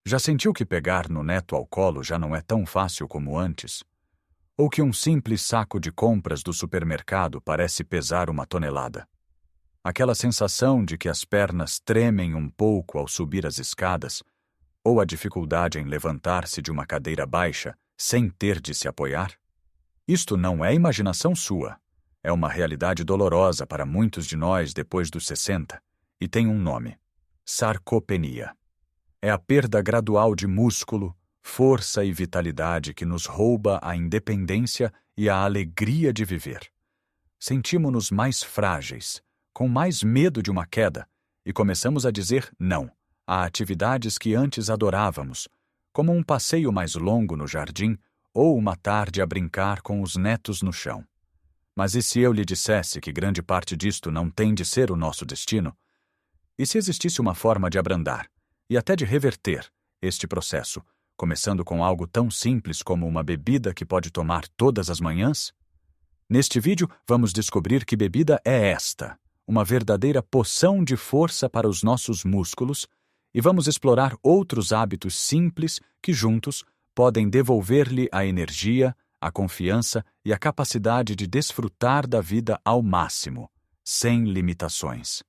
Já sentiu que pegar no neto ao colo já não é tão fácil como antes? Ou que um simples saco de compras do supermercado parece pesar uma tonelada? Aquela sensação de que as pernas tremem um pouco ao subir as escadas, ou a dificuldade em levantar-se de uma cadeira baixa sem ter de se apoiar? Isto não é imaginação sua. É uma realidade dolorosa para muitos de nós depois dos 60 e tem um nome: sarcopenia. É a perda gradual de músculo, força e vitalidade que nos rouba a independência e a alegria de viver. Sentimos-nos mais frágeis, com mais medo de uma queda, e começamos a dizer não a atividades que antes adorávamos, como um passeio mais longo no jardim ou uma tarde a brincar com os netos no chão. Mas e se eu lhe dissesse que grande parte disto não tem de ser o nosso destino? E se existisse uma forma de abrandar, e até de reverter, este processo, começando com algo tão simples como uma bebida que pode tomar todas as manhãs? Neste vídeo, vamos descobrir que bebida é esta, uma verdadeira poção de força para os nossos músculos, e vamos explorar outros hábitos simples que, juntos, podem devolver-lhe a energia, a confiança e a capacidade de desfrutar da vida ao máximo, sem limitações.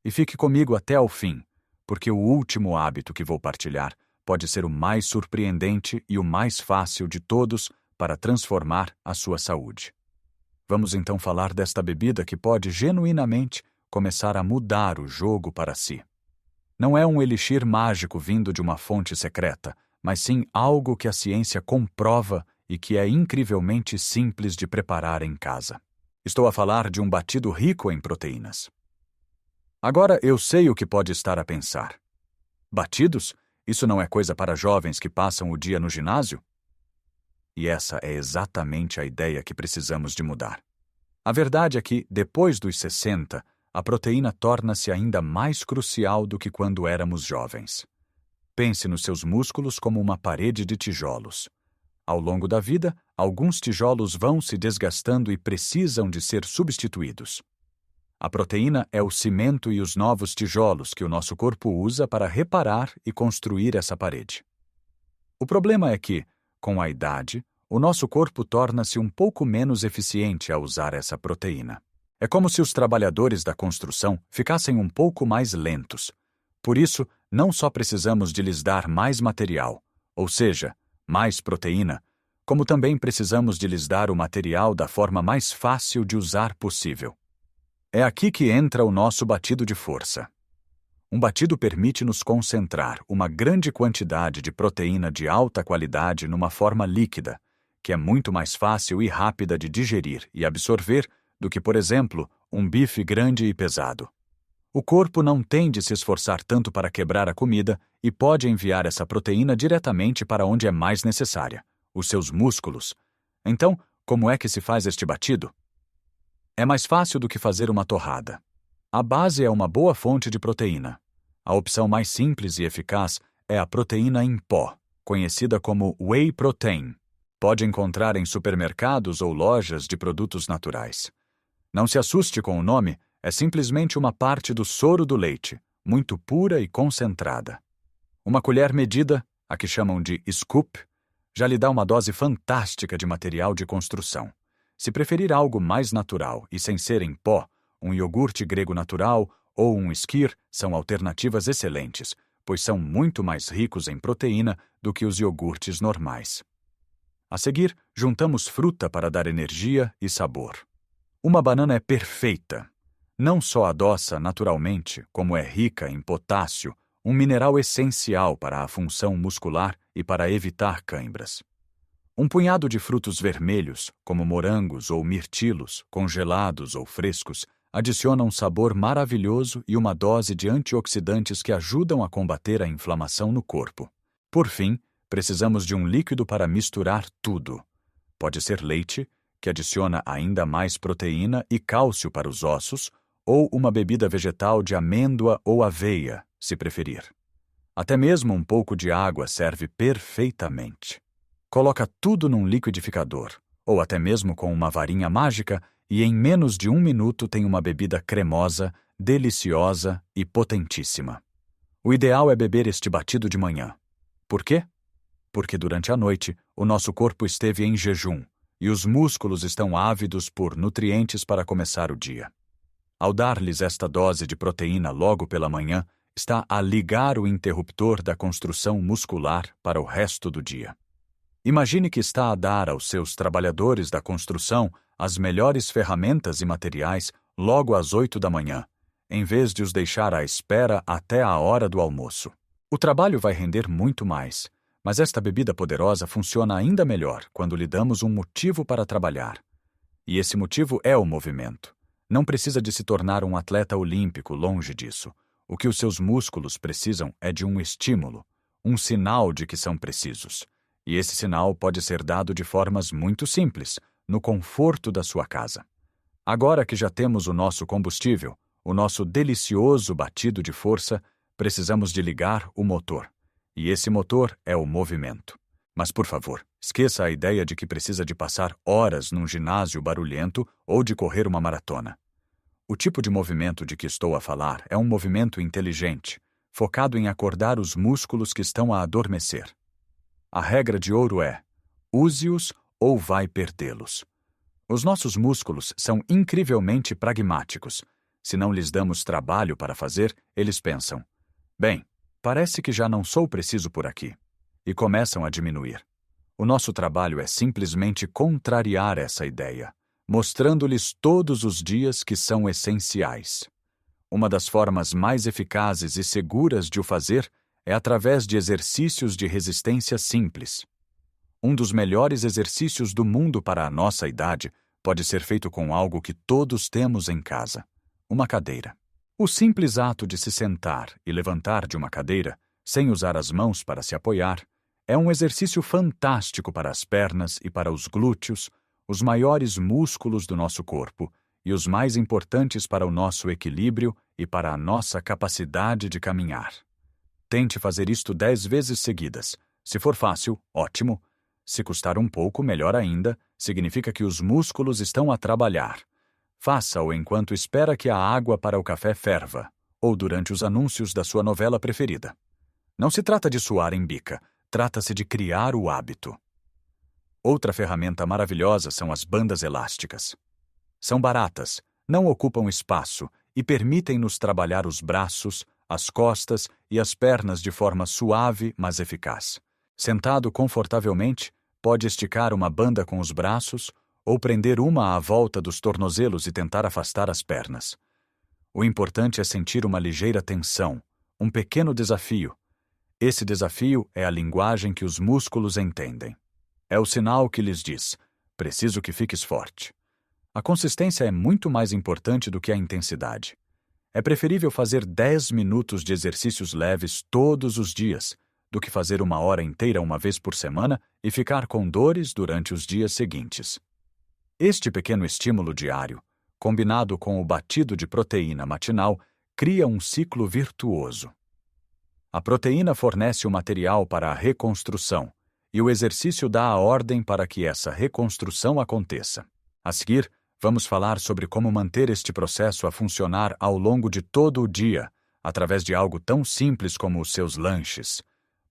E fique comigo até ao fim, porque o último hábito que vou partilhar pode ser o mais surpreendente e o mais fácil de todos para transformar a sua saúde. Vamos então falar desta bebida que pode genuinamente começar a mudar o jogo para si. Não é um elixir mágico vindo de uma fonte secreta, mas sim algo que a ciência comprova e que é incrivelmente simples de preparar em casa. Estou a falar de um batido rico em proteínas. Agora eu sei o que pode estar a pensar. Batidos? Isso não é coisa para jovens que passam o dia no ginásio? E essa é exatamente a ideia que precisamos de mudar. A verdade é que, depois dos 60, a proteína torna-se ainda mais crucial do que quando éramos jovens. Pense nos seus músculos como uma parede de tijolos. Ao longo da vida, alguns tijolos vão se desgastando e precisam de ser substituídos. A proteína é o cimento e os novos tijolos que o nosso corpo usa para reparar e construir essa parede. O problema é que, com a idade, o nosso corpo torna-se um pouco menos eficiente a usar essa proteína. É como se os trabalhadores da construção ficassem um pouco mais lentos. Por isso, não só precisamos de lhes dar mais material, ou seja, mais proteína, como também precisamos de lhes dar o material da forma mais fácil de usar possível. É aqui que entra o nosso batido de força. Um batido permite-nos concentrar uma grande quantidade de proteína de alta qualidade numa forma líquida, que é muito mais fácil e rápida de digerir e absorver do que, por exemplo, um bife grande e pesado. O corpo não tem de se esforçar tanto para quebrar a comida e pode enviar essa proteína diretamente para onde é mais necessária, os seus músculos. Então, como é que se faz este batido? É mais fácil do que fazer uma torrada. A base é uma boa fonte de proteína. A opção mais simples e eficaz é a proteína em pó, conhecida como whey protein. Pode encontrar em supermercados ou lojas de produtos naturais. Não se assuste com o nome, é simplesmente uma parte do soro do leite, muito pura e concentrada. Uma colher medida, a que chamam de scoop, já lhe dá uma dose fantástica de material de construção. Se preferir algo mais natural e sem ser em pó, um iogurte grego natural ou um skyr são alternativas excelentes, pois são muito mais ricos em proteína do que os iogurtes normais. A seguir, juntamos fruta para dar energia e sabor. Uma banana é perfeita. Não só adoça naturalmente, como é rica em potássio, um mineral essencial para a função muscular e para evitar cãibras. Um punhado de frutos vermelhos, como morangos ou mirtilos, congelados ou frescos, adiciona um sabor maravilhoso e uma dose de antioxidantes que ajudam a combater a inflamação no corpo. Por fim, precisamos de um líquido para misturar tudo. Pode ser leite, que adiciona ainda mais proteína e cálcio para os ossos, ou uma bebida vegetal de amêndoa ou aveia, se preferir. Até mesmo um pouco de água serve perfeitamente. Coloca tudo num liquidificador, ou até mesmo com uma varinha mágica, e em menos de 1 minuto tem uma bebida cremosa, deliciosa e potentíssima. O ideal é beber este batido de manhã. Por quê? Porque durante a noite, o nosso corpo esteve em jejum e os músculos estão ávidos por nutrientes para começar o dia. Ao dar-lhes esta dose de proteína logo pela manhã, está a ligar o interruptor da construção muscular para o resto do dia. Imagine que está a dar aos seus trabalhadores da construção as melhores ferramentas e materiais logo às 8 da manhã, em vez de os deixar à espera até a hora do almoço. O trabalho vai render muito mais, mas esta bebida poderosa funciona ainda melhor quando lhe damos um motivo para trabalhar. E esse motivo é o movimento. Não precisa de se tornar um atleta olímpico, longe disso. O que os seus músculos precisam é de um estímulo, um sinal de que são precisos. E esse sinal pode ser dado de formas muito simples, no conforto da sua casa. Agora que já temos o nosso combustível, o nosso delicioso batido de força, precisamos de ligar o motor. E esse motor é o movimento. Mas, por favor, esqueça a ideia de que precisa de passar horas num ginásio barulhento ou de correr uma maratona. O tipo de movimento de que estou a falar é um movimento inteligente, focado em acordar os músculos que estão a adormecer. A regra de ouro é: use-os ou vai perdê-los. Os nossos músculos são incrivelmente pragmáticos. Se não lhes damos trabalho para fazer, eles pensam: bem, parece que já não sou preciso por aqui. E começam a diminuir. O nosso trabalho é simplesmente contrariar essa ideia, mostrando-lhes todos os dias que são essenciais. Uma das formas mais eficazes e seguras de o fazer é através de exercícios de resistência simples. Um dos melhores exercícios do mundo para a nossa idade pode ser feito com algo que todos temos em casa: uma cadeira. O simples ato de se sentar e levantar de uma cadeira, sem usar as mãos para se apoiar, é um exercício fantástico para as pernas e para os glúteos, os maiores músculos do nosso corpo e os mais importantes para o nosso equilíbrio e para a nossa capacidade de caminhar. Tente fazer isto 10 vezes seguidas. Se for fácil, ótimo. Se custar um pouco, melhor ainda, significa que os músculos estão a trabalhar. Faça-o enquanto espera que a água para o café ferva, ou durante os anúncios da sua novela preferida. Não se trata de suar em bica, trata-se de criar o hábito. Outra ferramenta maravilhosa são as bandas elásticas. São baratas, não ocupam espaço e permitem-nos trabalhar os braços, as costas e as pernas de forma suave, mas eficaz. Sentado confortavelmente, pode esticar uma banda com os braços ou prender uma à volta dos tornozelos e tentar afastar as pernas. O importante é sentir uma ligeira tensão, um pequeno desafio. Esse desafio é a linguagem que os músculos entendem. É o sinal que lhes diz: preciso que fiques forte. A consistência é muito mais importante do que a intensidade. É preferível fazer 10 minutos de exercícios leves todos os dias do que fazer 1 hora inteira uma vez por semana e ficar com dores durante os dias seguintes. Este pequeno estímulo diário, combinado com o batido de proteína matinal, cria um ciclo virtuoso. A proteína fornece o material para a reconstrução e o exercício dá a ordem para que essa reconstrução aconteça. A seguir, vamos falar sobre como manter este processo a funcionar ao longo de todo o dia, através de algo tão simples como os seus lanches.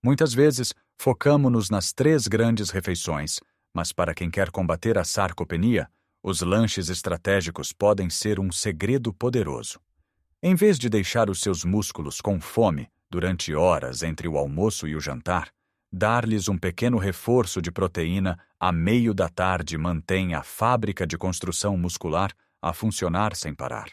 Muitas vezes, focamo-nos nas 3 grandes refeições, mas para quem quer combater a sarcopenia, os lanches estratégicos podem ser um segredo poderoso. Em vez de deixar os seus músculos com fome durante horas entre o almoço e o jantar, dar-lhes um pequeno reforço de proteína a meio da tarde mantém a fábrica de construção muscular a funcionar sem parar.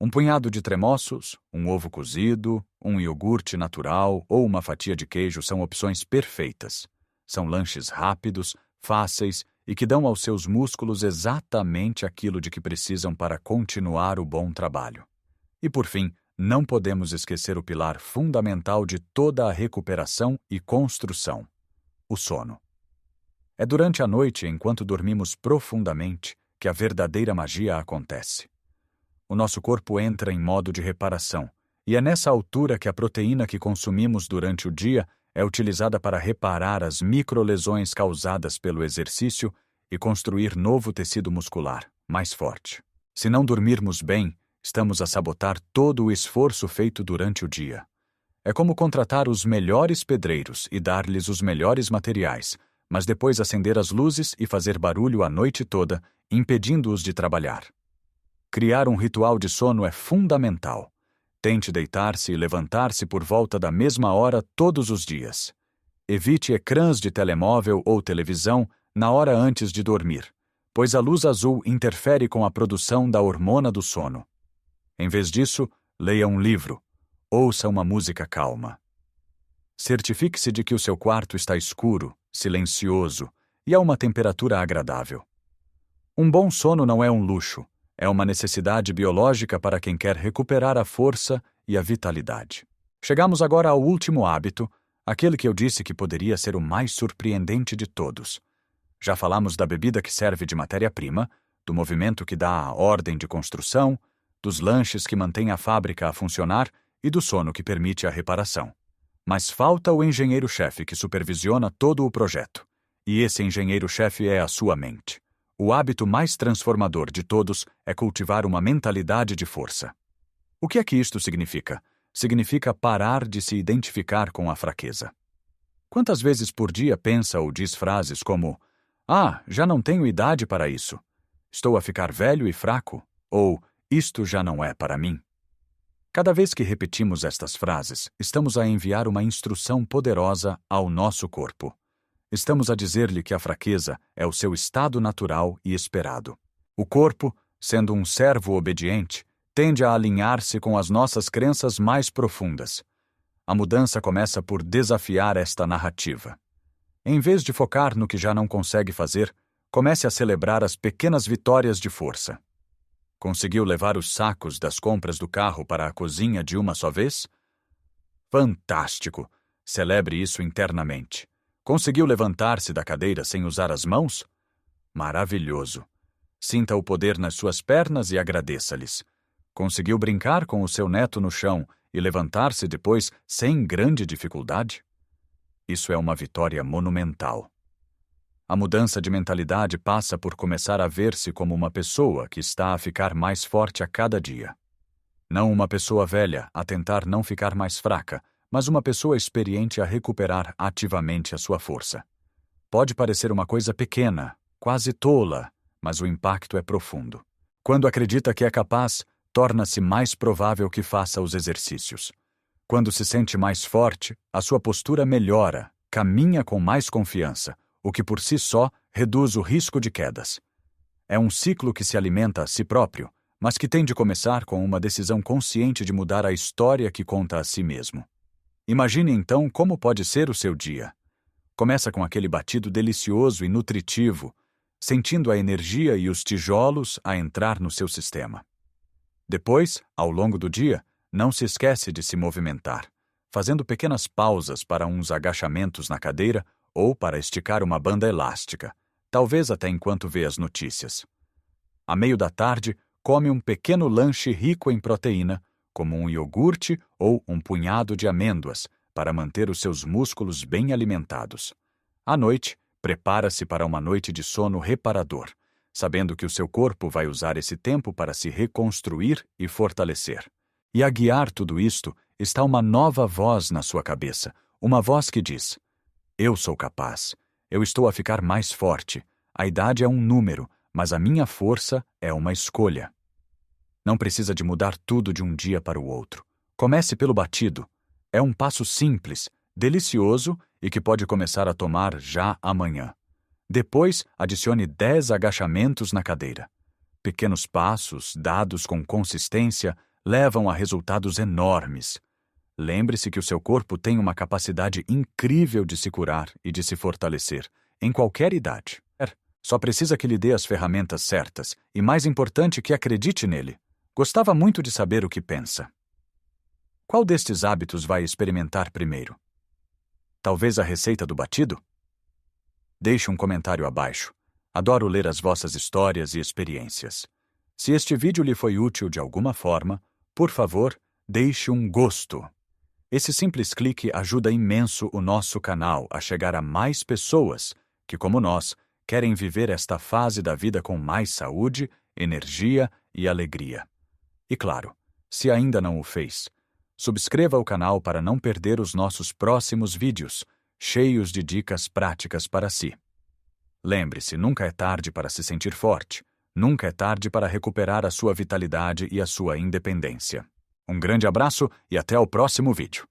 Um punhado de tremoços, um ovo cozido, um iogurte natural ou uma fatia de queijo são opções perfeitas. São lanches rápidos, fáceis e que dão aos seus músculos exatamente aquilo de que precisam para continuar o bom trabalho. E por fim, não podemos esquecer o pilar fundamental de toda a recuperação e construção: o sono. É durante a noite, enquanto dormimos profundamente, que a verdadeira magia acontece. O nosso corpo entra em modo de reparação, e é nessa altura que a proteína que consumimos durante o dia é utilizada para reparar as microlesões causadas pelo exercício e construir novo tecido muscular, mais forte. Se não dormirmos bem, estamos a sabotar todo o esforço feito durante o dia. É como contratar os melhores pedreiros e dar-lhes os melhores materiais, mas depois acender as luzes e fazer barulho a noite toda, impedindo-os de trabalhar. Criar um ritual de sono é fundamental. Tente deitar-se e levantar-se por volta da mesma hora todos os dias. Evite ecrãs de telemóvel ou televisão na hora antes de dormir, pois a luz azul interfere com a produção da hormona do sono. Em vez disso, leia um livro. Ouça uma música calma. Certifique-se de que o seu quarto está escuro, silencioso e a uma temperatura agradável. Um bom sono não é um luxo, é uma necessidade biológica para quem quer recuperar a força e a vitalidade. Chegamos agora ao último hábito, aquele que eu disse que poderia ser o mais surpreendente de todos. Já falamos da bebida que serve de matéria-prima, do movimento que dá a ordem de construção, dos lanches que mantêm a fábrica a funcionar e do sono que permite a reparação. Mas falta o engenheiro-chefe que supervisiona todo o projeto. E esse engenheiro-chefe é a sua mente. O hábito mais transformador de todos é cultivar uma mentalidade de força. O que é que isto significa? Significa parar de se identificar com a fraqueza. Quantas vezes por dia pensa ou diz frases como: "Ah, já não tenho idade para isso. Estou a ficar velho e fraco." Ou "Isto já não é para mim." Cada vez que repetimos estas frases, estamos a enviar uma instrução poderosa ao nosso corpo. Estamos a dizer-lhe que a fraqueza é o seu estado natural e esperado. O corpo, sendo um servo obediente, tende a alinhar-se com as nossas crenças mais profundas. A mudança começa por desafiar esta narrativa. Em vez de focar no que já não consegue fazer, comece a celebrar as pequenas vitórias de força. Conseguiu levar os sacos das compras do carro para a cozinha de uma só vez? Fantástico! Celebre isso internamente. Conseguiu levantar-se da cadeira sem usar as mãos? Maravilhoso! Sinta o poder nas suas pernas e agradeça-lhes. Conseguiu brincar com o seu neto no chão e levantar-se depois sem grande dificuldade? Isso é uma vitória monumental. A mudança de mentalidade passa por começar a ver-se como uma pessoa que está a ficar mais forte a cada dia. Não uma pessoa velha a tentar não ficar mais fraca, mas uma pessoa experiente a recuperar ativamente a sua força. Pode parecer uma coisa pequena, quase tola, mas o impacto é profundo. Quando acredita que é capaz, torna-se mais provável que faça os exercícios. Quando se sente mais forte, a sua postura melhora, caminha com mais confiança, o que por si só reduz o risco de quedas. É um ciclo que se alimenta a si próprio, mas que tem de começar com uma decisão consciente de mudar a história que conta a si mesmo. Imagine então como pode ser o seu dia. Começa com aquele batido delicioso e nutritivo, sentindo a energia e os tijolos a entrar no seu sistema. Depois, ao longo do dia, não se esquece de se movimentar, fazendo pequenas pausas para uns agachamentos na cadeira ou para esticar uma banda elástica, talvez até enquanto vê as notícias. À meio da tarde, come um pequeno lanche rico em proteína, como um iogurte ou um punhado de amêndoas, para manter os seus músculos bem alimentados. À noite, prepara-se para uma noite de sono reparador, sabendo que o seu corpo vai usar esse tempo para se reconstruir e fortalecer. E a guiar tudo isto está uma nova voz na sua cabeça, uma voz que diz: "Eu sou capaz, eu estou a ficar mais forte, a idade é um número, mas a minha força é uma escolha." Não precisa de mudar tudo de um dia para o outro. Comece pelo batido. É um passo simples, delicioso e que pode começar a tomar já amanhã. Depois, adicione 10 agachamentos na cadeira. Pequenos passos, dados com consistência, levam a resultados enormes. Lembre-se que o seu corpo tem uma capacidade incrível de se curar e de se fortalecer, em qualquer idade. Só precisa que lhe dê as ferramentas certas e, mais importante, que acredite nele. Gostava muito de saber o que pensa. Qual destes hábitos vai experimentar primeiro? Talvez a receita do batido? Deixe um comentário abaixo. Adoro ler as vossas histórias e experiências. Se este vídeo lhe foi útil de alguma forma, por favor, deixe um gosto. Esse simples clique ajuda imenso o nosso canal a chegar a mais pessoas que, como nós, querem viver esta fase da vida com mais saúde, energia e alegria. E claro, se ainda não o fez, Subscreva o canal para não perder os nossos próximos vídeos, cheios de dicas práticas para si. Lembre-se, nunca é tarde para se sentir forte. Nunca é tarde para recuperar a sua vitalidade e a sua independência. Um grande abraço e até o próximo vídeo.